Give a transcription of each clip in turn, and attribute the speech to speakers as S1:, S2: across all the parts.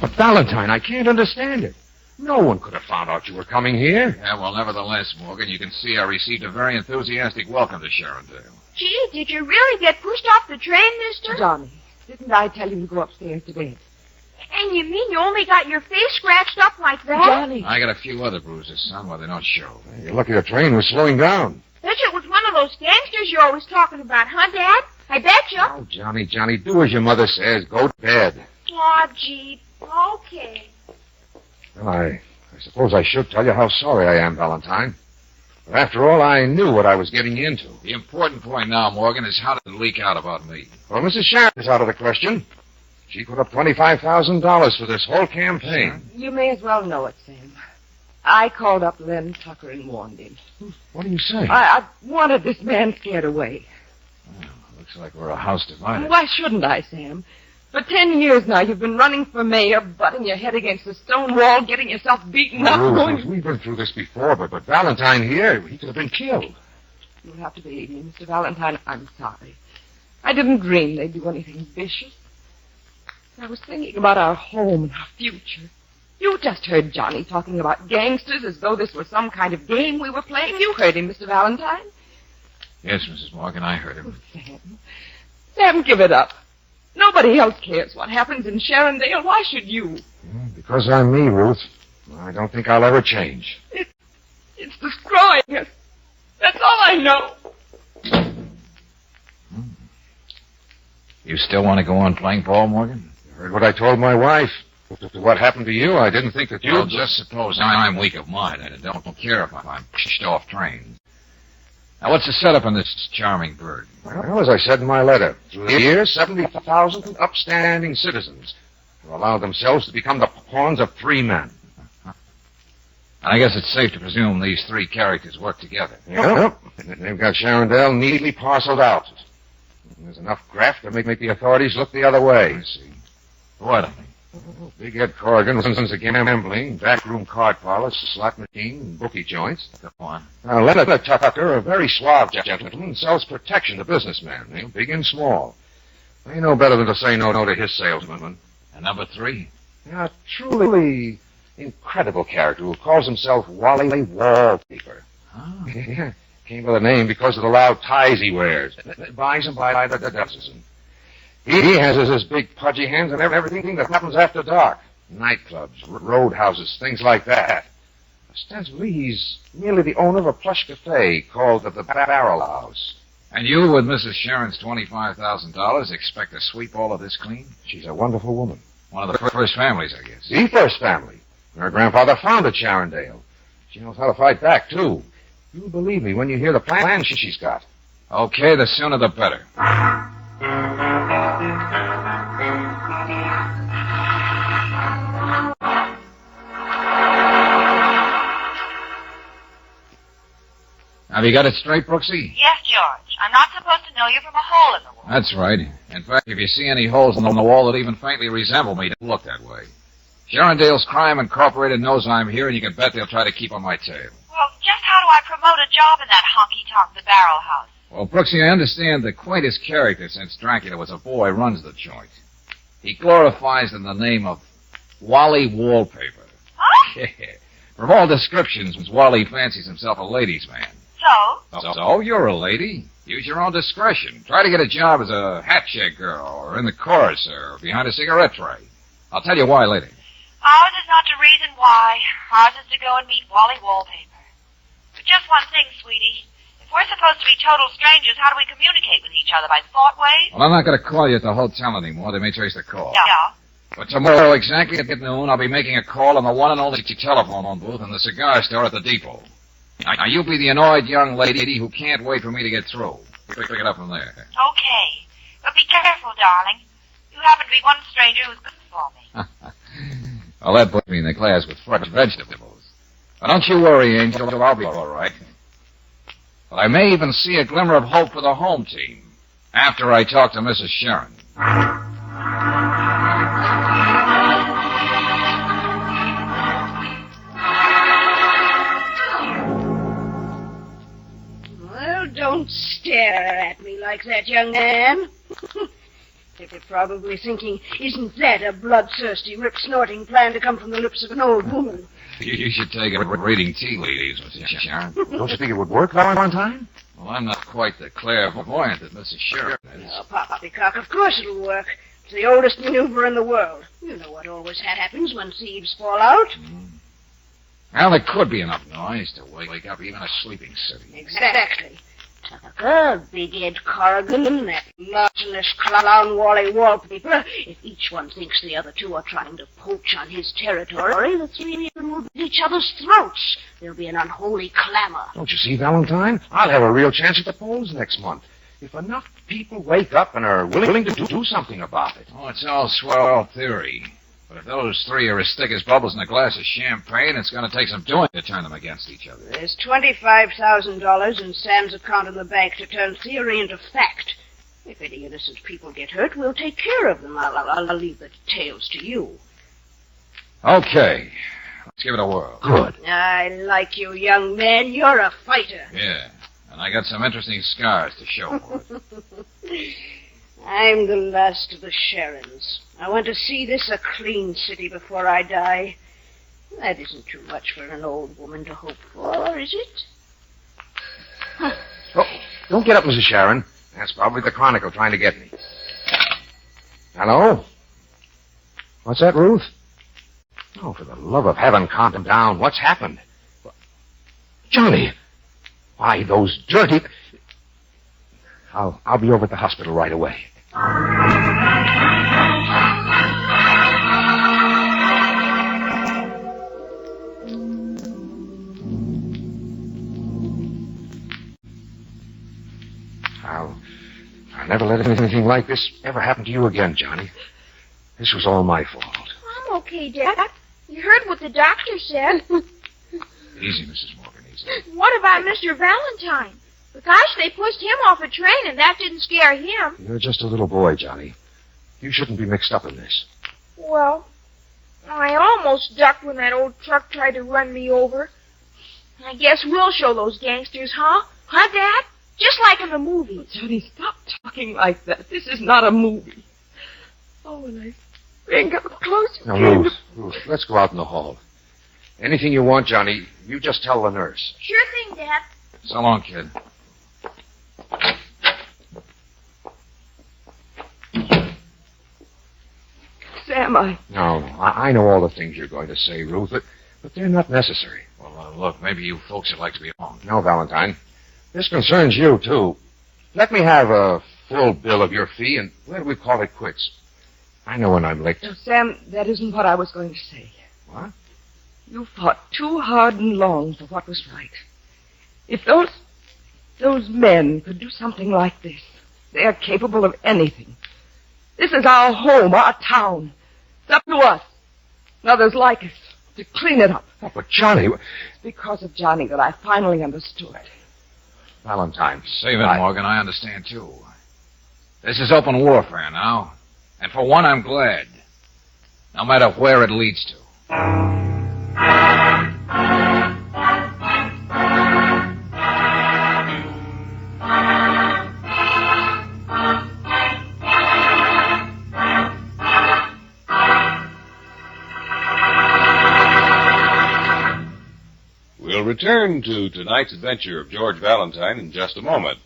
S1: But Valentine, I can't understand it. No one could have found out you were coming here.
S2: Yeah, well, nevertheless, Morgan, you can see I received a very enthusiastic welcome to Sharondale.
S3: Gee, did you really get pushed off the train, mister?
S4: Johnny, didn't I tell you to go upstairs to bed?
S3: And you mean you only got your face scratched up like that?
S4: Johnny.
S2: I got a few other bruises, son, but they don't show.
S1: You're lucky the train was slowing down.
S3: Bet you it was one of those gangsters you're always talking about, huh, Dad? I bet you.
S1: Oh, Johnny, do as your mother says. Go to bed.
S3: Aw, gee. Okay.
S1: Well, I suppose I should tell you how sorry I am, Valentine. But after all, I knew what I was getting into.
S2: The important point now, Morgan, is how did it leak out about me?
S1: Well, Mrs. Sharon is out of the question. She put up $25,000 for this whole campaign.
S4: You may as well know it, Sam. I called up Len Tucker and warned him.
S1: What do you say?
S4: I wanted this man scared away.
S2: Well, looks like we're a house divided.
S4: Why shouldn't I, Sam? For 10 years now, you've been running for mayor, butting your head against the stone wall, getting yourself beaten up,
S1: Ruth, we've been through this before, but Valentine here, he could have been killed.
S4: You'll have to believe me, Mr. Valentine. I'm sorry. I didn't dream they'd do anything vicious. I was thinking about our home and our future. You just heard Johnny talking about gangsters as though this were some kind of game we were playing. You heard him, Mr. Valentine.
S2: Yes, Mrs. Morgan, I heard him.
S4: Oh, Sam, give it up. Nobody else cares what happens in Sharondale. Why should you?
S1: Because I'm me, Ruth. I don't think I'll ever change.
S4: It's destroying us. That's all I know.
S2: You still want to go on playing ball, Morgan?
S1: You heard what I told my wife. After what happened to you, I didn't think that you...
S2: Well, just suppose I'm weak of mind and don't care if I'm pushed off trains. Now, what's the setup on this charming bird?
S1: Well, as I said in my letter, through the years, 70,000 upstanding citizens have allowed themselves to become the pawns of 3 men.
S2: And I guess it's safe to presume these 3 characters work together.
S1: Yep. They've got Sharondale neatly parceled out. There's enough graft to make the authorities look the other way.
S2: I see. What?
S1: Big Ed Corrigan runs the gambling, backroom card parlors, slot machine, and bookie joints.
S2: Go on.
S1: Now, Leonard Tucker, a very suave gentleman, sells protection to businessmen, big and small. They know better than to say no to his salesman.
S2: And number 3?
S1: A truly incredible character who calls himself Wally Wallpaper.
S2: Oh.
S1: Yeah, came by the name because of the loud ties he wears. Buys them by the dozen. He has his big pudgy hands on everything that happens after dark. Nightclubs, roadhouses, things like that. Ostensibly, he's merely the owner of a plush cafe called the Barrel House.
S2: And you, with Mrs. Sharon's $25,000, expect to sweep all of this clean?
S1: She's a wonderful woman.
S2: One of the first families, I guess.
S1: The first family. Her grandfather founded Sharondale. She knows how to fight back, too. You'll believe me when you hear the plan she's got.
S2: Okay, the sooner the better. Have you got it straight, Brooksy?
S5: Yes, George. I'm not supposed to know you from a hole in the wall.
S2: That's right. In fact, if you see any holes in the wall that even faintly resemble me, don't look that way. Sharondale's Crime Incorporated knows I'm here, and you can bet they'll try to keep on my tail.
S5: Well, just how do I promote a job in that honky-tonk, the Barrel House?
S2: Well, Brooksy, I understand the quaintest character since Dracula was a boy runs the joint. He glorifies in the name of Wally Wallpaper.
S5: Huh?
S2: From all descriptions, Wally fancies himself a ladies' man.
S5: So?
S2: You're a lady. Use your own discretion. Try to get a job as a hat check girl, or in the chorus, or behind a cigarette tray. I'll tell you why later.
S5: Ours is not to reason why. Ours is to go and meet Wally Wallpaper. But just one thing, sweetie. If we're supposed to be total strangers, how do we communicate with each other? By thought waves?
S2: Well, I'm not going to call you at the hotel anymore. They may trace the call.
S5: Yeah.
S2: But tomorrow, exactly at noon, I'll be making a call on the one and only telephone booth in the cigar store at the depot. Now, you be the annoyed young lady who can't wait for me to get through. Pick it up from there.
S5: Okay. But be careful, darling. You happen to be one stranger who's good for me.
S2: Well, that puts me in the class with fresh vegetables. But don't you worry, Angel. I'll be all right. But I may even see a glimmer of hope for the home team after I talk to Mrs. Sharon.
S6: Well, don't stare at me like that, young man. You're probably thinking, isn't that a bloodthirsty, rip-snorting plan to come from the lips of an old woman?
S2: You should take a reading tea leaves, Mrs. Sharon.
S1: Don't you think it would work, Valentine?
S2: Well, I'm not quite the clairvoyant that Mrs. Sharon is.
S6: Oh, poppycock, of course it'll work. It's the oldest maneuver in the world. You know what always happens when thieves fall out.
S2: Well, there could be enough noise to wake up even a sleeping city.
S6: Exactly. Tucker, Big-Ed Corrigan, that largeness clown Wally Wallpaper. If each one thinks the other two are trying to poach on his territory, the three of them will be at each other's throats. There'll be an unholy clamor.
S1: Don't you see, Valentine? I'll have a real chance at the polls next month. If enough people wake up and are willing to do something about it.
S2: Oh, it's all swell theory. But if those three are as thick as bubbles in a glass of champagne, it's going to take some doing to turn them against each other.
S6: There's $25,000 in Sam's account in the bank to turn theory into fact. If any innocent people get hurt, we'll take care of them. I'll leave the details to you.
S2: Okay. Let's give it a whirl.
S1: Good.
S6: I like you, young man. You're a fighter.
S2: Yeah. And I got some interesting scars to show for it.
S6: I'm the last of the Sharons. I want to see this a clean city before I die. That isn't too much for an old woman to hope for, is it?
S1: Oh, don't get up, Mrs. Sharon. That's probably the Chronicle trying to get me. Hello? What's that, Ruth? Oh, for the love of heaven, calm down. What's happened? Johnny! Why, those dirty... I'll be over at the hospital right away. I'll never let anything like this ever happen to you again, Johnny. This was all my fault.
S3: I'm okay, Dad. You heard what the doctor said.
S2: Easy, Mrs. Morgan, easy.
S3: What about Mr. Valentine? Gosh, they pushed him off a train, and that didn't scare him.
S1: You're just a little boy, Johnny. You shouldn't be mixed up in this.
S3: Well, I almost ducked when that old truck tried to run me over. I guess we'll show those gangsters, huh? Huh, Dad? Just like in the movies.
S4: Johnny, stop talking like that. This is not a movie. Oh, when I think how close you
S1: Now,
S4: came
S1: Ruth, let's go out in the hall. Anything you want, Johnny, you just tell the nurse.
S3: Sure thing, Dad.
S2: So long, kid.
S4: Sam,
S1: I know all the things you're going to say, Ruth, but they're not necessary.
S2: Well, look, maybe you folks would like to be alone.
S1: No, Valentine. This concerns you, too. Let me have a full bill of your fee, and where do we call it quits? I know when I'm licked.
S4: No, Sam, that isn't what I was going to say.
S1: What?
S4: You fought too hard and long for what was right. If those men could do something like this, they are capable of anything. This is our home, our town. It's up to us, and others like us, to clean it up.
S1: Oh, but Johnny...
S4: It's because of Johnny that I finally understood.
S1: Valentine.
S2: Save it, Morgan. I understand, too. This is open warfare now. And for one, I'm glad. No matter where it leads to.
S7: We'll return to tonight's adventure of George Valentine in just a moment.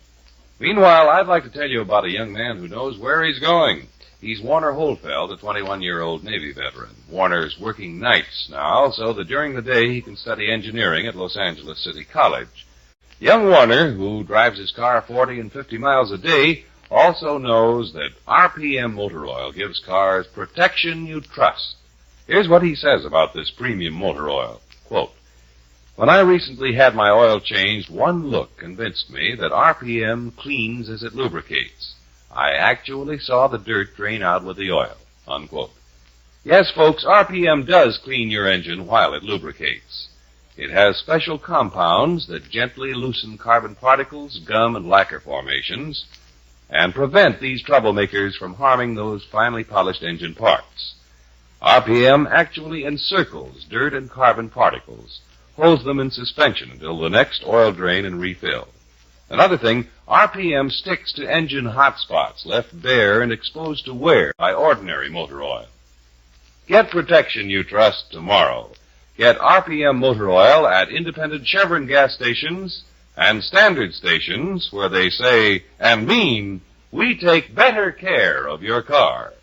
S7: Meanwhile, I'd like to tell you about a young man who knows where he's going. He's Warner Holfeld, a 21-year-old Navy veteran. Warner's working nights now, so that during the day he can study engineering at Los Angeles City College. Young Warner, who drives his car 40 and 50 miles a day, also knows that RPM motor oil gives cars protection you trust. Here's what he says about this premium motor oil. Quote, "When I recently had my oil changed, one look convinced me that RPM cleans as it lubricates. I actually saw the dirt drain out with the oil." Unquote. Yes, folks, RPM does clean your engine while it lubricates. It has special compounds that gently loosen carbon particles, gum, and lacquer formations, and prevent these troublemakers from harming those finely polished engine parts. RPM actually encircles dirt and carbon particles, holds them in suspension until the next oil drain and refill. Another thing, RPM sticks to engine hot spots left bare and exposed to wear by ordinary motor oil. Get protection you trust tomorrow. Get RPM motor oil at independent Chevron gas stations and standard stations where they say and mean, we take better care of your car.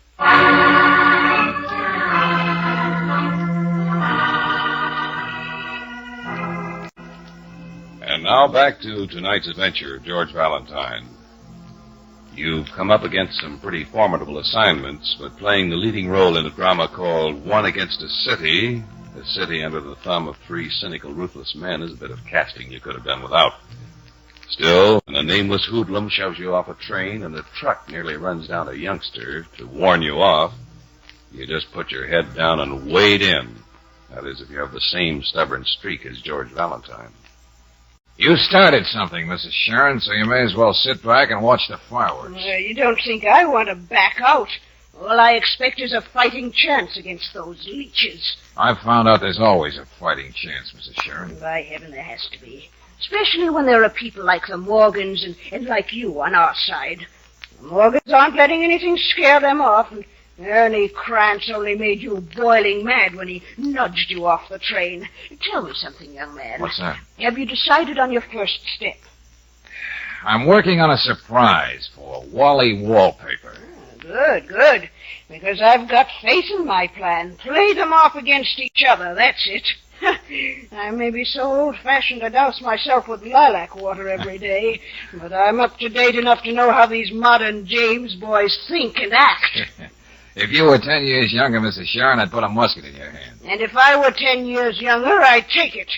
S7: And now back to tonight's adventure of George Valentine. You've come up against some pretty formidable assignments, but playing the leading role in a drama called One Against a City under the thumb of three cynical, ruthless men, is a bit of casting you could have done without. Still, when a nameless hoodlum shoves you off a train and the truck nearly runs down a youngster to warn you off, you just put your head down and wade in. That is, if you have the same stubborn streak as George Valentine.
S2: You started something, Mrs. Sharon, so you may as well sit back and watch the fireworks.
S6: You don't think I want to back out? All I expect is a fighting chance against those leeches.
S2: I've found out there's always a fighting chance, Mrs. Sharon.
S6: By heaven, there has to be. Especially when there are people like the Morgans and like you on our side. The Morgans aren't letting anything scare them off, and Ernie Krantz only made you boiling mad when he nudged you off the train. Tell me something, young man.
S2: What's that?
S6: Have you decided on your first step?
S2: I'm working on a surprise for Wally Wallpaper.
S6: Good. Because I've got faith in my plan. Play them off against each other, that's it. I may be so old-fashioned to douse myself with lilac water every day, but I'm up to date enough to know how these modern James boys think and act.
S2: If you were 10 years younger, Mrs. Sharon, I'd put a musket in your hand.
S6: And if I were 10 years younger, I'd take it.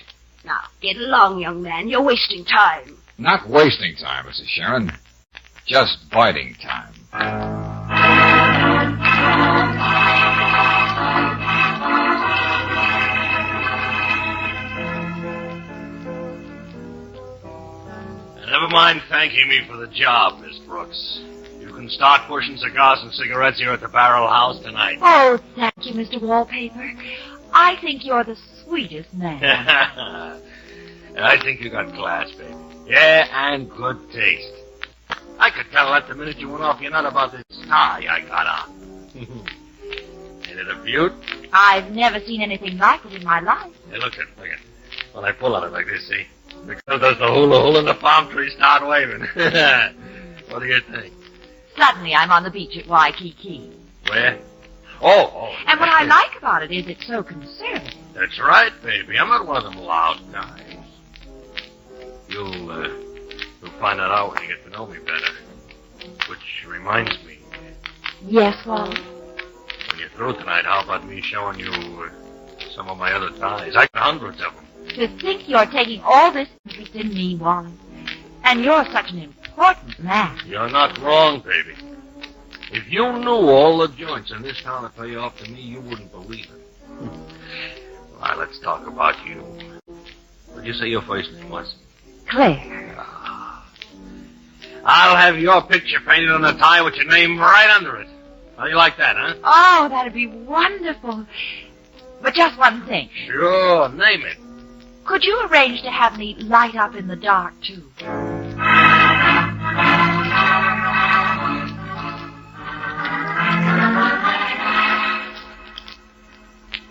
S6: Now, get along, young man. You're wasting time.
S2: Not wasting time, Mrs. Sharon. Just biding time.
S8: Never mind thanking me for the job, Miss Brooks. You can start pushing cigars and cigarettes here at the Barrel House tonight.
S9: Oh, thank you, Mr. Wallpaper. I think you're the sweetest man.
S8: I think you got class, baby. Yeah, and good taste. I could tell that the minute you went off your nut about this tie I got on. Ain't it a beaut?
S9: I've never seen anything like it in my life.
S8: Hey, look at. When I pull on it like this, see? The girl does the hula and the palm trees start waving. What do you think?
S9: Suddenly I'm on the beach at Waikiki.
S8: Where? Oh.
S9: And what I like about it is it's so conservative.
S8: That's right, baby. I'm not one of them loud guys. You'll find that out when you get to know me better. Which reminds me.
S9: Yes, Wally?
S8: When you're through tonight, how about me showing you some of my other ties? I got hundreds of them.
S9: To think you're taking all this interest in me, Wally. And you're such an important man.
S8: You're not wrong, baby. If you knew all the joints in this town that pay off to me, you wouldn't believe it. All right, let's talk about you. What'd you say your first name was?
S9: Claire.
S8: I'll have your picture painted on the tie with your name right under it. How do you like that, huh?
S9: Oh, that'd be wonderful. But just one thing.
S8: Sure, name it.
S9: Could you arrange to have me light up in the dark, too?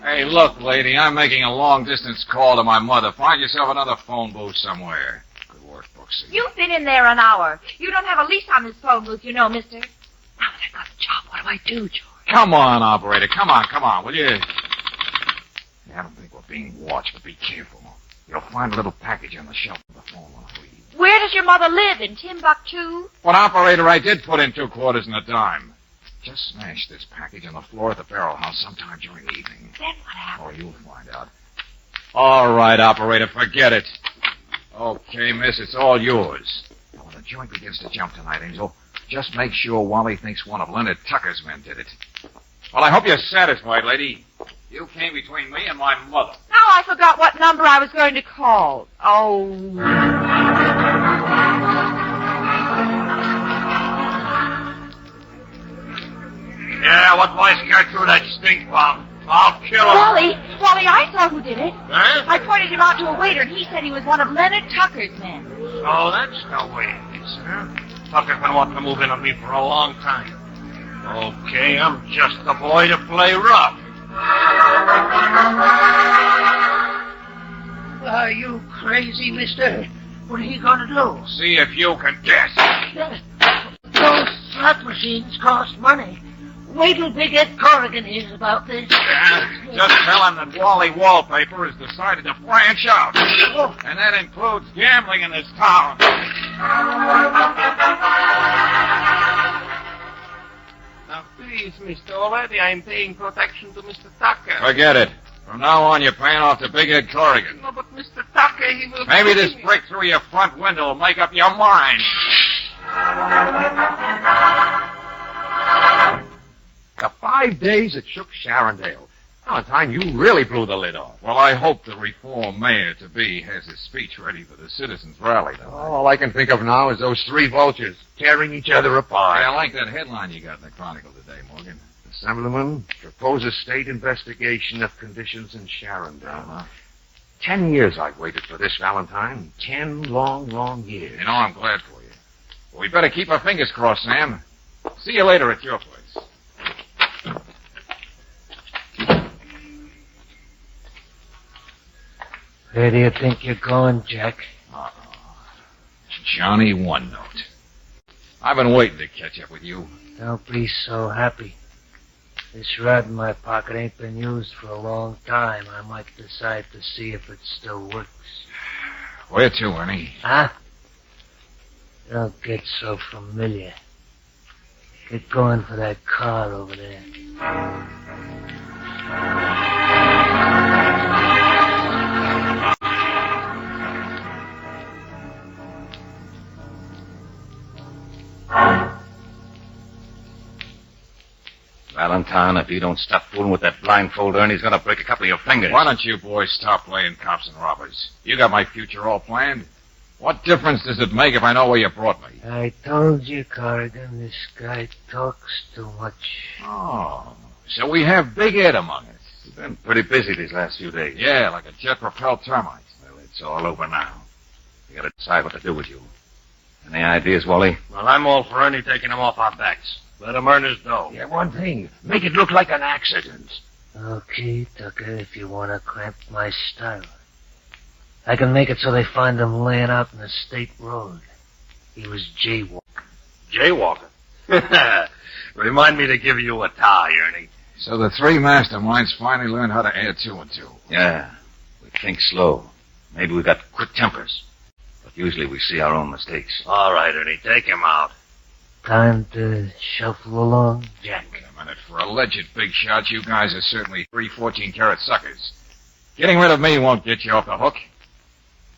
S2: Hey, look, lady, I'm making a long-distance call to my mother. Find yourself another phone booth somewhere. Good work, Brooksy.
S9: You've been in there an hour. You don't have a lease on this phone booth, you know, mister. Now that I got the job, what do I do, George?
S2: Come on, operator. Come on, will you? I don't think we're being watched, but be careful. You'll find a little package on the shelf of the phone when I leave.
S9: Where does your mother live? In Timbuktu?
S2: Well, operator, I did put in 2 quarters and a dime. Just smash this package on the floor at the Barrel House sometime during the evening.
S9: Then what happens?
S2: Oh, you'll find out. All right, operator, forget it. Okay, miss, it's all yours. Now, when the joint begins to jump tonight, Angel, just make sure Wally thinks one of Leonard Tucker's men did it. Well, I hope you're satisfied, lady. You came between me and my mother.
S9: Now I forgot what number I was going to call. Oh.
S8: Yeah, what boys got through that stink bomb? I'll kill him.
S9: Wally, I saw who did it.
S8: Huh?
S9: I pointed him out to a waiter, and he said he was one of Leonard Tucker's men.
S8: Oh, that's the way it is, huh? Tucker's been wanting to move in on me for a long time. Okay, I'm just the boy to play rough. Are you crazy, mister? What are you going to do?
S2: See if you can guess.
S8: Those slot machines cost money. Wait till Big Ed Corrigan hears about this.
S2: Just tell him that Wally Wallpaper has decided to branch out. And that includes gambling in this town.
S8: Now, please, Mr. O'Reilly, I'm paying protection to Mr. Tucker.
S2: Forget it. From now on, you're paying off to Big Ed Corrigan.
S8: No, but Mr. Tucker, he will...
S2: Maybe this break through your front window will make up your mind.
S1: The 5 days it shook Sharondale. Valentine, you really blew the lid off.
S2: Well, I hope the reform mayor-to-be has his speech ready for the citizens' rally tonight.
S1: All I can think of now is those three vultures tearing each other apart.
S2: Hey, I like that headline you got in the Chronicle today, Morgan.
S1: Assemblyman proposes state investigation of conditions in Sharondale. 10 years I've waited for this, Valentine. 10 long, long years.
S2: You know, I'm glad for you. Well, we better keep our fingers crossed, Sam. See you later at your place.
S10: Where do you think you're going, Jack?
S2: Johnny One Note. I've been waiting to catch up with you.
S10: Don't be so happy. This rod in my pocket ain't been used for a long time. I might decide to see if it still works.
S2: Where to, Ernie?
S10: Huh? Don't get so familiar. Get going for that car over there.
S11: Valentine, if you don't stop fooling with that blindfold, Ernie's gonna break a couple of your fingers.
S2: Why don't you boys stop playing cops and robbers? You got my future all planned. What difference does it make if I know where you brought me?
S10: I told you, Corrigan, this guy talks too much.
S2: Oh, so we have Big Ed among us.
S11: You've been pretty busy these last few days.
S2: Yeah, like a jet-propelled termite.
S11: Well, it's all over now. We gotta decide what to do with you. Any ideas, Wally?
S8: Well, I'm all for Ernie taking him off our backs. Let him earn his dough.
S1: Yeah, one thing. Make it look like an accident.
S10: Okay, Tucker, if you want to cramp my style. I can make it so they find him laying out in the state road. He was jaywalking.
S8: Jaywalking? Remind me to give you a tie, Ernie.
S2: So the three masterminds finally learned how to add two and two.
S11: Yeah. We think slow. Maybe we got quick tempers. But usually we see our own mistakes.
S8: All right, Ernie, take him out.
S10: Time to shuffle along, Jack.
S2: Wait a minute. For alleged big shots, you guys are certainly 3 14-carat suckers. Getting rid of me won't get you off the hook.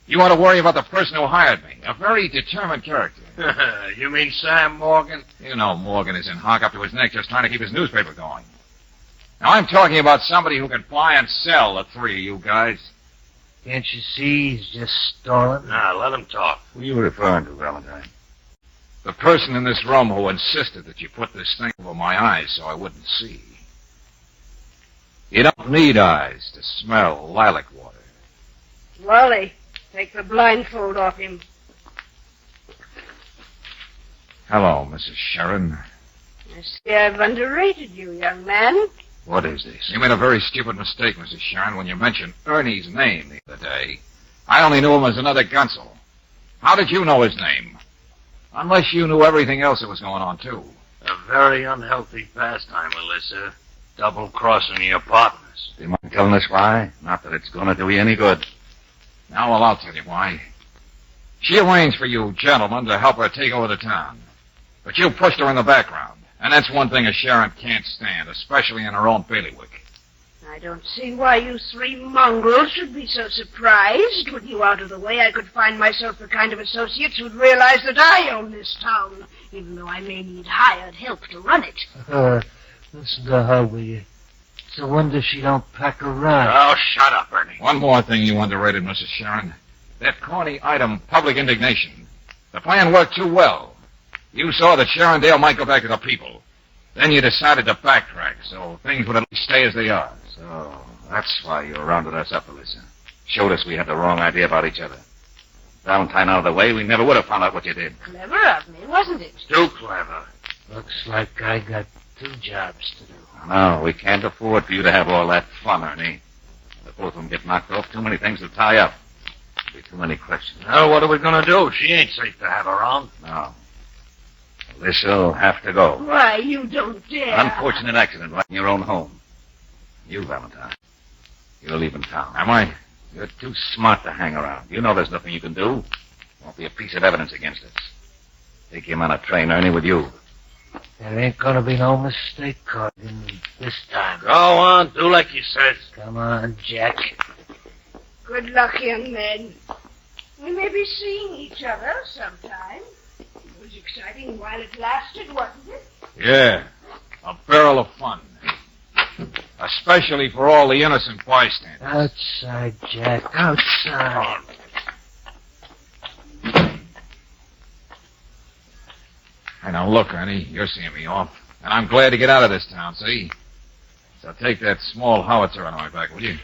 S2: You want to worry about the person who hired me, a very determined character.
S8: You mean Sam Morgan?
S2: You know Morgan is in hock up to his neck just trying to keep his newspaper going. Now, I'm talking about somebody who can buy and sell the three of you guys.
S10: Can't you see he's just stalling?
S8: Nah, let him talk.
S11: Who are you referring to, Valentine?
S2: The person in this room who insisted that you put this thing over my eyes so I wouldn't see. You don't need eyes to smell lilac water.
S6: Wally, take the blindfold off him.
S2: Hello, Mrs. Sharon.
S6: I see I've underrated you, young man.
S11: What is this?
S2: You made a very stupid mistake, Mrs. Sharon, when you mentioned Ernie's name the other day. I only knew him as another Gunsel. How did you know his name? Unless you knew everything else that was going on, too.
S8: A very unhealthy pastime, Alyssa. Double-crossing your partners.
S11: Do you mind telling us why? Not that it's gonna do you any good.
S2: Now, well, I'll tell you why. She arranged for you gentlemen to help her take over the town. But you pushed her in the background. And that's one thing a Sharon can't stand, especially in her own bailiwick.
S6: I don't see why you three mongrels should be so surprised. With you out of the way, I could find myself the kind of associates who'd realize that I own this town, even though I may need hired help to run it.
S10: Listen to her, will you? It's a wonder she don't pack a run.
S8: Oh, shut up, Ernie.
S2: One more thing you underrated, Mrs. Sharon. That corny item, public indignation. The plan worked too well. You saw that Sharondale might go back to the people. Then you decided to backtrack, so things would at least stay as they are.
S11: So, that's why you rounded us up, Alyssa. Showed us we had the wrong idea about each other. Valentine out of the way, we never would have found out what you did.
S6: Clever of me, wasn't it?
S8: Too clever.
S10: Looks like I got 2 jobs to do.
S11: No, we can't afford for you to have all that fun, Ernie. If both of them get knocked off, too many things to tie up. There'll be too many questions.
S8: Now, what are we going to do? She ain't safe to have around.
S11: No. Alysa'll have to go.
S6: Why, you don't dare.
S11: Unfortunate accident right in your own home. You, Valentine, you're leaving town.
S2: Am I?
S11: You're too smart to hang around. You know there's nothing you can do. Won't be a piece of evidence against us. Take him on a train, Ernie, with you.
S10: There ain't gonna be no mistake, Corrigan, this time.
S8: Go on, do like you said.
S10: Come on, Jack.
S6: Good luck, young men. We may be seeing each other sometime. It was exciting while it lasted, wasn't it?
S2: Yeah. A barrel of fun. Especially for all the innocent bystanders.
S10: Outside, Jack, outside.
S2: Hey, now look, Ernie, you're seeing me off. And I'm glad to get out of this town, see? So take that small howitzer on my back, will you?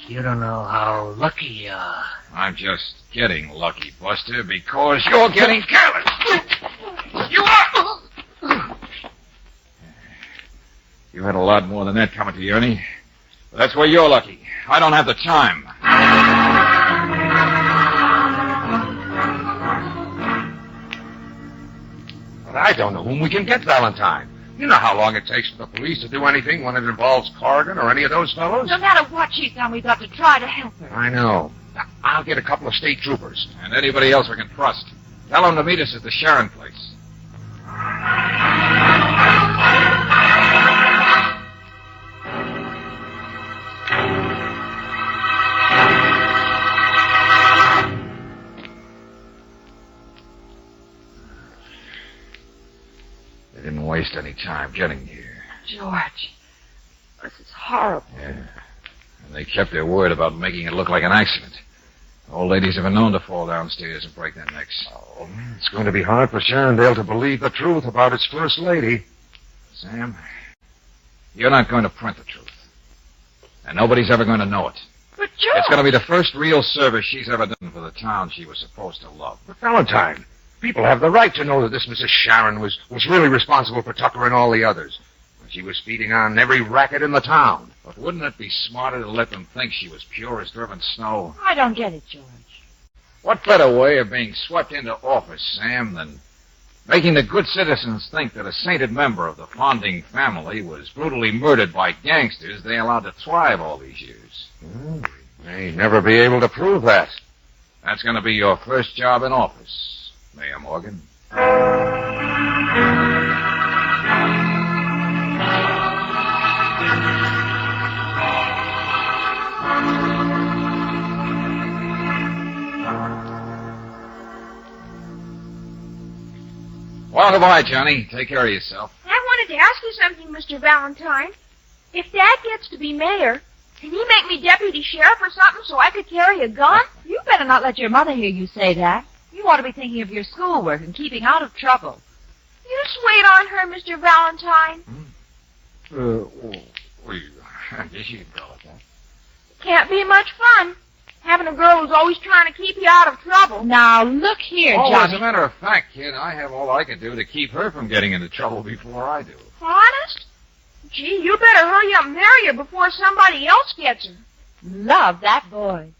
S10: You don't know how lucky you are.
S2: I'm just getting lucky, Buster, because you're getting careless. You are! You had a lot more than that coming to you, Ernie. But that's where you're lucky. I don't have the time.
S1: But I don't know whom we can get, Valentine. You know how long it takes for the police to do anything when it involves Corrigan or any of those fellows?
S9: No matter what she's done, we've got to try to help her.
S1: I know. I'll get a couple of state troopers.
S2: And anybody else we can trust. Tell them to meet us at the Sharon place. They didn't waste any time getting here.
S4: George, this is horrible.
S2: Yeah. And they kept their word about making it look like an accident. Old ladies have been known to fall downstairs and break their necks.
S1: Oh, it's going to be hard for Sharondale to believe the truth about its first lady.
S2: Sam, you're not going to print the truth. And nobody's ever going to know it.
S3: But George...
S2: It's going to be the first real service she's ever done for the town she was supposed to love.
S1: But Valentine, people have the right to know that this Mrs. Sharon was really responsible for Tucker and all the others. She was feeding on every racket in the town.
S2: But wouldn't it be smarter to let them think she was pure as driven snow?
S9: I don't get it, George.
S2: What better way of being swept into office, Sam, than making the good citizens think that a sainted member of the Fonding family was brutally murdered by gangsters they allowed to thrive all these years?
S1: May never be able to prove that.
S2: That's going to be your first job in office, Mayor Morgan. Well, goodbye, Johnny. Take care of yourself.
S3: I wanted to ask you something, Mr. Valentine. If Dad gets to be mayor, can he make me deputy sheriff or something so I could carry a gun?
S9: You better not let your mother hear you say that. You ought to be thinking of your schoolwork and keeping out of trouble.
S3: You sweet on her, Mr. Valentine.
S2: I guess you can call it that.
S3: Can't be much fun, having a girl who's always trying to keep you out of trouble.
S9: Now, look here,
S2: Oh,
S9: Johnny.
S2: as a matter of fact, kid, I have all I can do to keep her from getting into trouble before I do.
S3: Honest? Gee, you better hurry up and marry her before somebody else gets her.
S9: Love that boy.